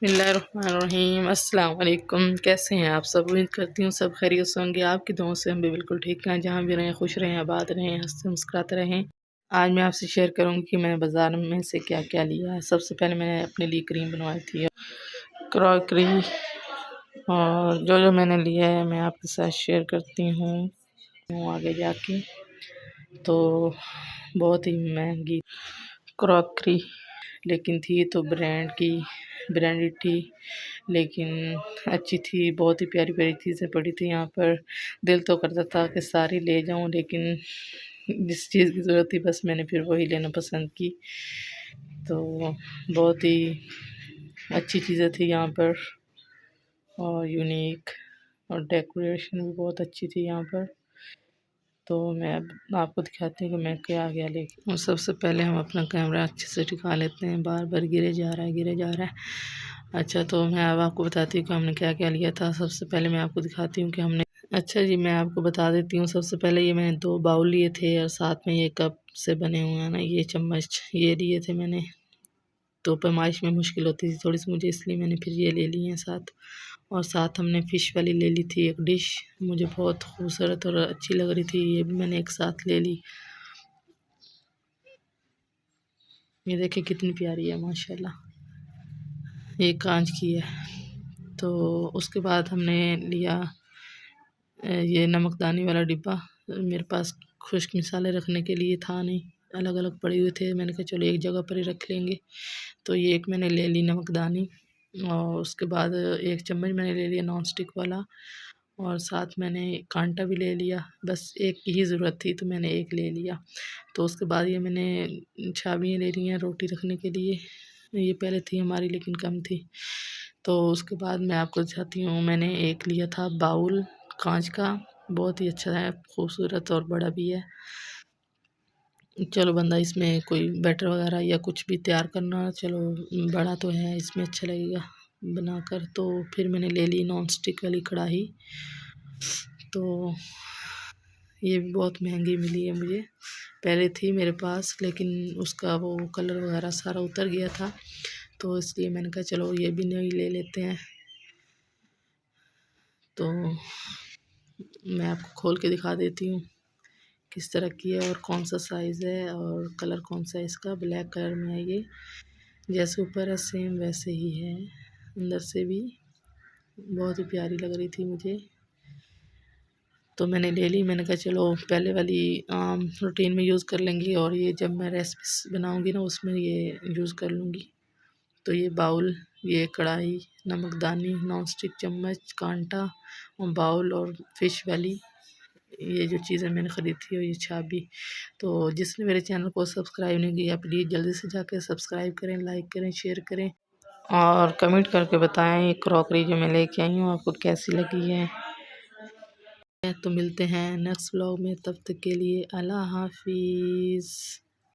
बिस्मिल्लाहिर्रहमानिर्रहीम। अस्सलाम वालेकुम। कैसे हैं आप सब? उम्मीद करती हूँ सब खैरियत से होंगे। आपकी दुआओं से हम भी बिल्कुल ठीक हैं। जहाँ भी रहें खुश रहें, आबाद रहें, हंसते मुस्कुराते रहें। आज मैं आपसे शेयर करूँगी कि मैंने बाज़ार में से क्या क्या लिया है। सबसे पहले मैंने अपने लिए क्रीम बनवाई थी, क्रॉकरी, और जो मैंने लिया है मैं आपके साथ शेयर करती हूँ आगे जाके। तो बहुत ही महंगी क्रॉकरी लेकिन थी तो ब्रांडेड थी, लेकिन अच्छी थी। बहुत ही प्यारी प्यारी चीज़ें पड़ी थी यहाँ पर। दिल तो करता था कि सारी ले जाऊँ, लेकिन जिस चीज़ की ज़रूरत थी बस मैंने फिर वही लेना पसंद की। तो बहुत ही अच्छी चीज़ें थी यहाँ पर, और यूनिक, और डेकोरेशन भी बहुत अच्छी थी यहाँ पर। तो मैं अब आपको दिखाती हूँ कि मैं क्या लेके। और सबसे पहले हम अपना कैमरा अच्छे से टिका लेते हैं। बार बार गिरे जा रहा है। अच्छा, तो मैं अब आपको बताती हूँ कि हमने क्या क्या लिया था। सबसे पहले मैं आपको दिखाती हूँ कि हमने, अच्छा जी, मैं आपको बता देती हूँ। सबसे पहले ये मैंने 2 बाउल लिए थे, और साथ में ये कप से बने हुए हैं ना, ये चम्मच ये लिए थे मैंने। तो पैमाइश में मुश्किल होती थी थोड़ी सी मुझे, इसलिए मैंने फिर ये ले लिए हैं साथ। और साथ हमने फ़िश वाली ले ली थी एक डिश, मुझे बहुत खूबसूरत और अच्छी लग रही थी, ये भी मैंने एक साथ ले ली। ये देखिए कितनी प्यारी है माशाल्लाह, ये कांच की है। तो उसके बाद हमने लिया ये नमकदानी वाला डिब्बा। मेरे पास खुश्क मिसाले रखने के लिए था नहीं, अलग अलग पड़े हुए थे। मैंने कहा चलो एक जगह पर ही रख लेंगे। तो ये एक मैंने ले ली नमकदानी, और उसके बाद एक चम्मच मैंने ले लिया नॉन स्टिक वाला, और साथ मैंने कांटा भी ले लिया। बस एक की ही ज़रूरत थी तो मैंने एक ले लिया। तो उसके बाद ये मैंने चाबियाँ ले ली हैं रोटी रखने के लिए। ये पहले थी हमारी लेकिन कम थी। तो उसके बाद मैं आपको दिखाती हूँ, मैंने एक लिया था बाउल कांच का, बहुत ही अच्छा है, खूबसूरत और बड़ा भी है। चलो बंदा इसमें कोई बैटर वगैरह या कुछ भी तैयार करना, चलो बड़ा तो है, इसमें अच्छा लगेगा बनाकर। तो फिर मैंने ले ली नॉन स्टिक वाली कढ़ाई। तो ये भी बहुत महंगी मिली है मुझे। पहले थी मेरे पास लेकिन उसका वो कलर वगैरह सारा उतर गया था, तो इसलिए मैंने कहा चलो ये भी नई ले लेते हैं। तो मैं आपको खोल के दिखा देती हूँ किस तरह की है और कौन सा साइज़ है और कलर कौन सा है इसका। ब्लैक कलर में है ये, जैसे ऊपर है सेम वैसे ही है अंदर से भी। बहुत ही प्यारी लग रही थी मुझे, तो मैंने ले ली। मैंने कहा चलो पहले वाली रूटीन में यूज़ कर लेंगी, और ये जब मैं रेसिपी बनाऊंगी ना उसमें ये यूज़ कर लूँगी। तो ये बाउल, ये कढ़ाई, नमकदानी, नॉन स्टिक चम्मच, कांटा और बाउल, और फिश वाली ये जो चीज़ें मैंने ख़रीदी थी, और ये चाबी। तो जिसने मेरे चैनल को सब्सक्राइब नहीं किया प्लीज़ जल्दी से जाकर सब्सक्राइब करें, लाइक करें, शेयर करें, और कमेंट करके बताएं ये क्रॉकरी जो मैं लेके आई हूँ आपको कैसी लगी है। तो मिलते हैं नेक्स्ट व्लॉग में, तब तक के लिए अल्लाह हाफिज़।